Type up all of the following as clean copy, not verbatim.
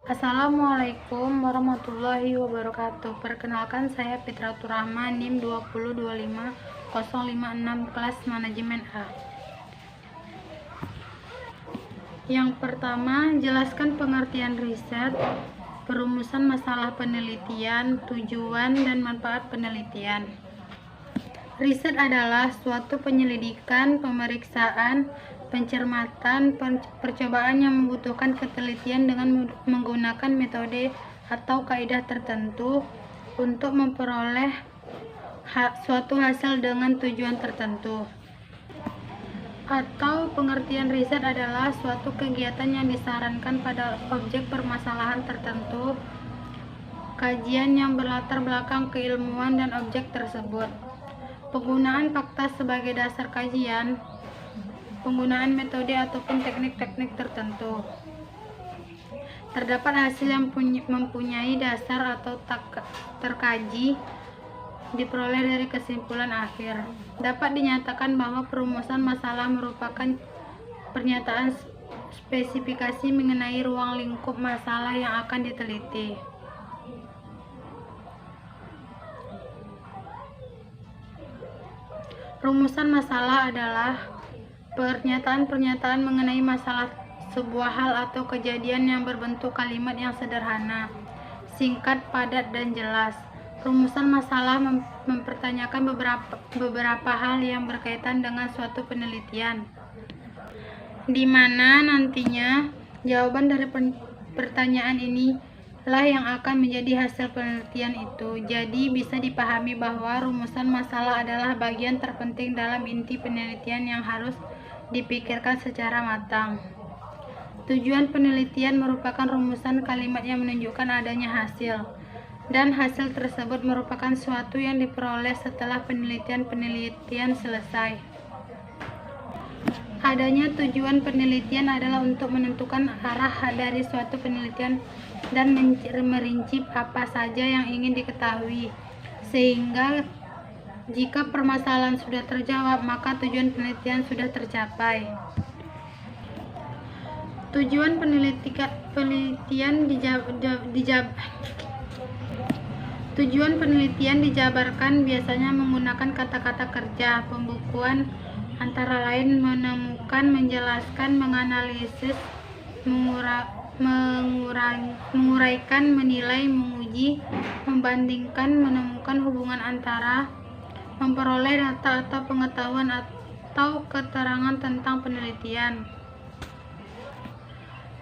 Assalamualaikum warahmatullahi wabarakatuh. Perkenalkan, saya Fitratur Rahma, NIM 2025056 kelas manajemen A. Yang pertama, jelaskan pengertian riset, perumusan masalah penelitian, tujuan dan manfaat penelitian. Riset adalah suatu penyelidikan, pemeriksaan, pencermatan, percobaan yang membutuhkan ketelitian dengan menggunakan metode atau kaidah tertentu untuk memperoleh suatu hasil dengan tujuan tertentu. Atau pengertian riset adalah suatu kegiatan yang disarankan pada objek permasalahan tertentu, kajian yang berlatar belakang keilmuan dan objek tersebut. Penggunaan fakta sebagai dasar kajian, penggunaan metode ataupun teknik-teknik tertentu. Terdapat hasil yang mempunyai dasar atau terkaji diperoleh dari kesimpulan akhir. Dapat dinyatakan bahwa perumusan masalah merupakan pernyataan spesifikasi mengenai ruang lingkup masalah yang akan diteliti. Rumusan masalah adalah pernyataan-pernyataan mengenai masalah sebuah hal atau kejadian yang berbentuk kalimat yang sederhana, singkat, padat, dan jelas. Rumusan masalah mempertanyakan beberapa hal yang berkaitan dengan suatu penelitian, di mana nantinya jawaban dari pertanyaan ini lah yang akan menjadi hasil penelitian itu. Jadi bisa dipahami bahwa rumusan masalah adalah bagian terpenting dalam inti penelitian yang harus dipikirkan secara matang. Tujuan penelitian merupakan rumusan kalimat yang menunjukkan adanya hasil, dan hasil tersebut merupakan suatu yang diperoleh setelah penelitian selesai. Adanya tujuan penelitian adalah untuk menentukan arah dari suatu penelitian dan merinci apa saja yang ingin diketahui, sehingga jika permasalahan sudah terjawab, maka tujuan penelitian sudah tercapai. Tujuan penelitian dijabarkan biasanya menggunakan kata-kata kerja pembukuan, antara lain menemukan, menjelaskan, menganalisis, menguraikan, menilai, menguji, membandingkan, menemukan hubungan antara, memperoleh data atau pengetahuan atau keterangan tentang penelitian.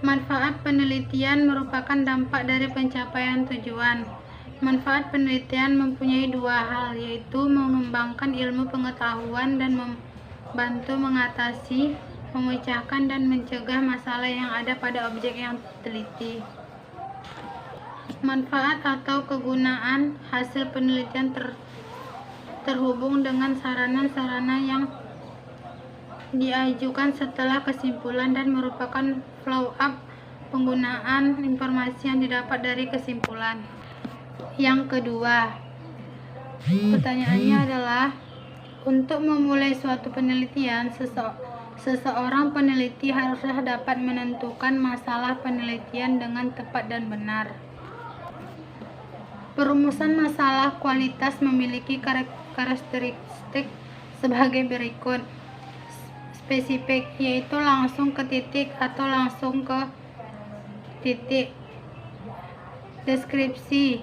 Manfaat penelitian merupakan dampak dari pencapaian tujuan. Manfaat penelitian mempunyai dua hal, yaitu mengembangkan ilmu pengetahuan dan membantu mengatasi, memecahkan, dan mencegah masalah yang ada pada objek yang diteliti. Manfaat atau kegunaan hasil penelitian terhubung dengan sarana-sarana yang diajukan setelah kesimpulan dan merupakan follow-up penggunaan informasi yang didapat dari kesimpulan. Yang kedua, pertanyaannya adalah, untuk memulai suatu penelitian, seseorang peneliti haruslah dapat menentukan masalah penelitian dengan tepat dan benar. Perumusan masalah kualitas memiliki karakteristik sebagai berikut. Spesifik, yaitu langsung ke titik atau langsung ke titik. Deskripsi,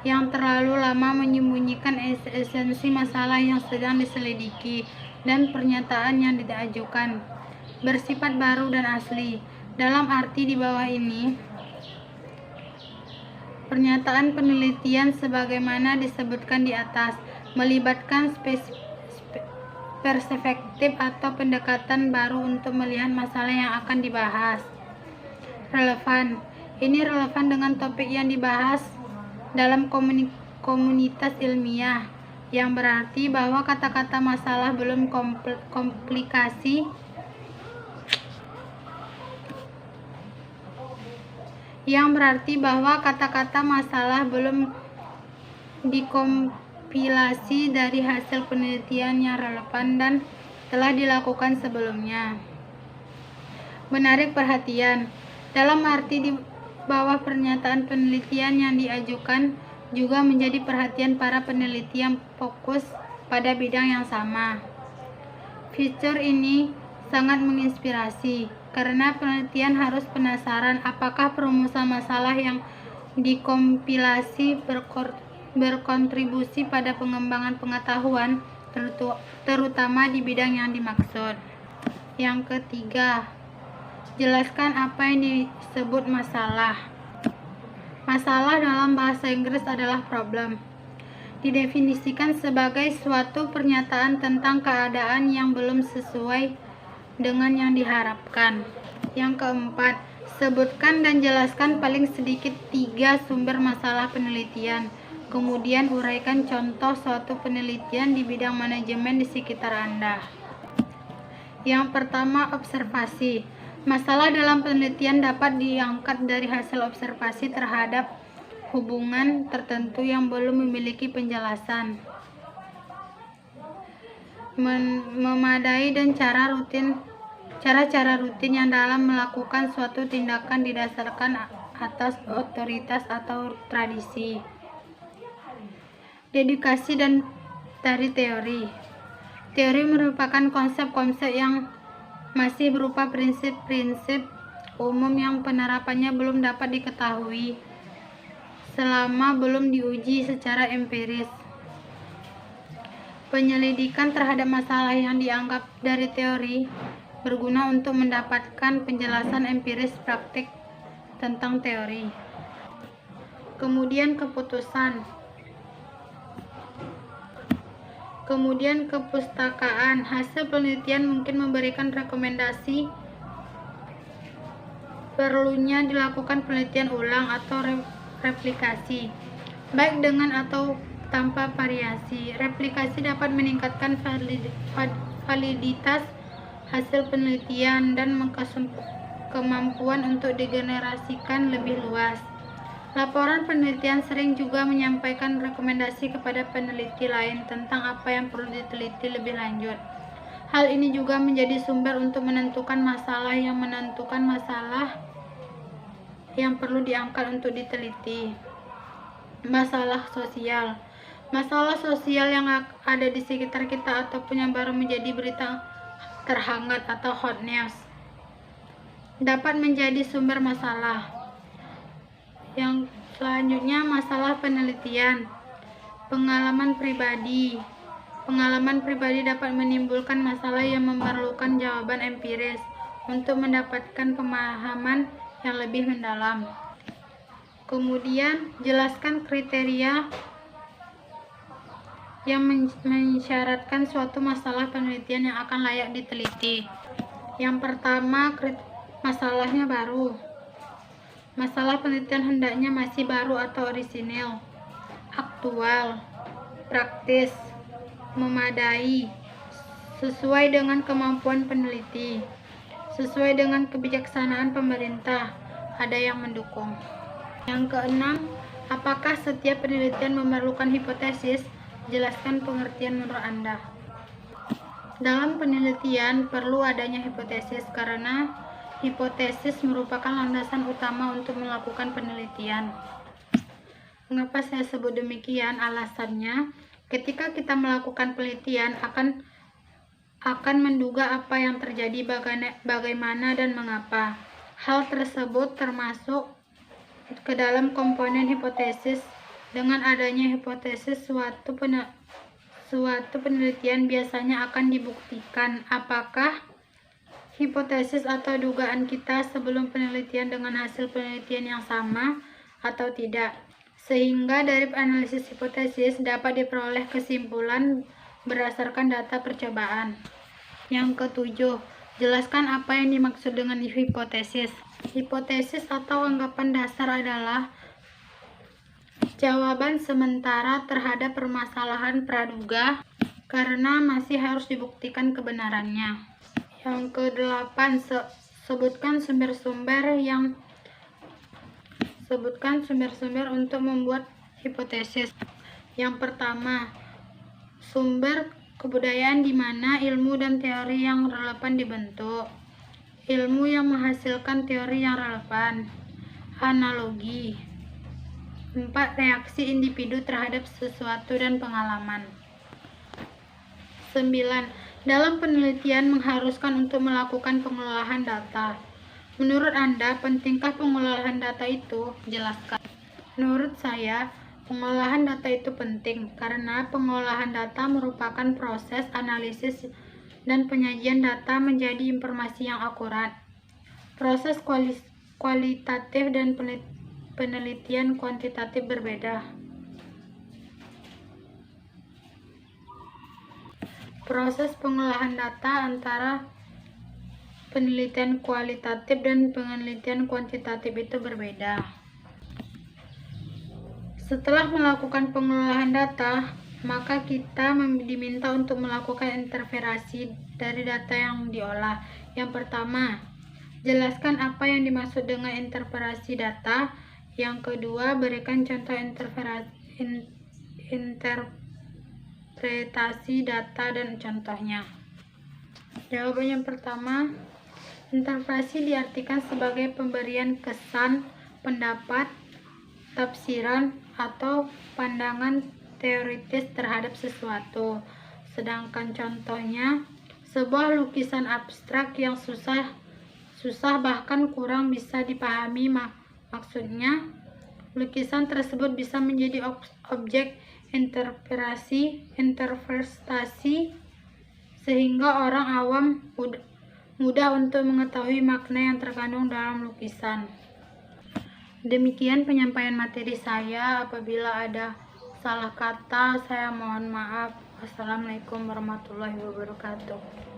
yang terlalu lama menyembunyikan esensi masalah yang sedang diselidiki, dan pernyataan yang diajukan bersifat baru dan asli. Dalam arti di bawah ini, pernyataan penelitian sebagaimana disebutkan di atas melibatkan perspektif atau pendekatan baru untuk melihat masalah yang akan dibahas. Relevan, ini relevan dengan topik yang dibahas dalam komunitas ilmiah, yang berarti bahwa kata-kata masalah belum komplikasi dikompilasi dari hasil penelitian yang relevan dan telah dilakukan sebelumnya. Menarik perhatian, dalam arti bahwa pernyataan penelitian yang diajukan juga menjadi perhatian para peneliti yang fokus pada bidang yang sama. Fitur ini sangat menginspirasi karena penelitian harus penasaran apakah perumusan masalah yang dikompilasi berkontribusi pada pengembangan pengetahuan, terutama di bidang yang dimaksud. Yang ketiga, jelaskan apa yang disebut masalah. Masalah dalam bahasa Inggris adalah problem. Didefinisikan sebagai suatu pernyataan tentang keadaan yang belum sesuai dengan yang diharapkan. Yang keempat, sebutkan dan jelaskan paling sedikit 3 sumber masalah penelitian. Kemudian uraikan contoh suatu penelitian di bidang manajemen di sekitar Anda. Yang pertama, observasi. Masalah dalam penelitian dapat diangkat dari hasil observasi terhadap hubungan tertentu yang belum memiliki penjelasan memadai dan cara-cara rutin yang dalam melakukan suatu tindakan didasarkan atas otoritas atau tradisi. Dedukasi dan dari teori. Teori merupakan konsep-konsep yang masih berupa prinsip-prinsip umum yang penerapannya belum dapat diketahui selama belum diuji secara empiris. Penyelidikan terhadap masalah yang dianggap dari teori berguna untuk mendapatkan penjelasan empiris praktik tentang teori. Kemudian kepustakaan. Hasil penelitian mungkin memberikan rekomendasi perlunya dilakukan penelitian ulang atau replikasi, baik dengan atau tanpa variasi. Replikasi dapat meningkatkan validitas hasil penelitian dan kemampuan untuk digenerasikan lebih luas. Laporan penelitian sering juga menyampaikan rekomendasi kepada peneliti lain tentang apa yang perlu diteliti lebih lanjut. Hal ini juga menjadi sumber untuk menentukan masalah yang perlu diangkat untuk diteliti. Masalah sosial. Masalah sosial yang ada di sekitar kita ataupun yang baru menjadi berita terhangat atau hot news dapat menjadi sumber masalah. Yang selanjutnya, masalah penelitian. Pengalaman pribadi. Pengalaman pribadi dapat menimbulkan masalah yang memerlukan jawaban empiris untuk mendapatkan pemahaman yang lebih mendalam. Kemudian, jelaskan kriteria yang mensyaratkan suatu masalah penelitian yang akan layak diteliti. Yang pertama, masalahnya baru. Masalah penelitian hendaknya masih baru atau orisinil, aktual, praktis, memadai, sesuai dengan kemampuan peneliti, sesuai dengan kebijaksanaan pemerintah, ada yang mendukung. Yang keenam, apakah setiap penelitian memerlukan hipotesis? Jelaskan pengertian menurut Anda. Dalam penelitian perlu adanya hipotesis karena hipotesis merupakan landasan utama untuk melakukan penelitian. Mengapa saya sebut demikian? Alasannya, ketika kita melakukan penelitian akan menduga apa yang terjadi, bagaimana dan mengapa. Hal tersebut termasuk ke dalam komponen hipotesis. Dengan adanya hipotesis, suatu penelitian biasanya akan dibuktikan apakah hipotesis atau dugaan kita sebelum penelitian dengan hasil penelitian yang sama atau tidak. Sehingga dari analisis hipotesis dapat diperoleh kesimpulan berdasarkan data percobaan. Yang ketujuh, jelaskan apa yang dimaksud dengan hipotesis. Hipotesis atau anggapan dasar adalah jawaban sementara terhadap permasalahan praduga karena masih harus dibuktikan kebenarannya. Yang kedelapan, sebutkan sumber-sumber untuk membuat hipotesis. Yang pertama, sumber kebudayaan di mana ilmu dan teori yang relevan dibentuk. Ilmu yang menghasilkan teori yang relevan. Analogi. 4. Reaksi individu terhadap sesuatu dan pengalaman. 9. Dalam penelitian mengharuskan untuk melakukan pengolahan data. Menurut Anda, pentingkah pengolahan data itu? Jelaskan. Menurut saya, pengolahan data itu penting karena pengolahan data merupakan proses analisis dan penyajian data menjadi informasi yang akurat. Proses kualitatif dan penelitian kuantitatif berbeda. Proses pengolahan data antara penelitian kualitatif dan penelitian kuantitatif itu berbeda. Setelah melakukan pengolahan data, maka kita diminta untuk melakukan interpretasi dari data yang diolah. Yang pertama, jelaskan apa yang dimaksud dengan interpretasi data. Yang kedua, berikan contoh interpretasi data dan contohnya. Jawaban yang pertama, interpretasi diartikan sebagai pemberian kesan, pendapat, tafsiran, atau pandangan teoritis terhadap sesuatu. Sedangkan contohnya, sebuah lukisan abstrak yang susah bahkan kurang bisa dipahami maksudnya. Lukisan tersebut bisa menjadi objek interpretasi sehingga orang awam mudah untuk mengetahui makna yang terkandung dalam lukisan. Demikian penyampaian materi saya. Apabila ada salah kata, saya mohon maaf. Wassalamualaikum warahmatullahi wabarakatuh.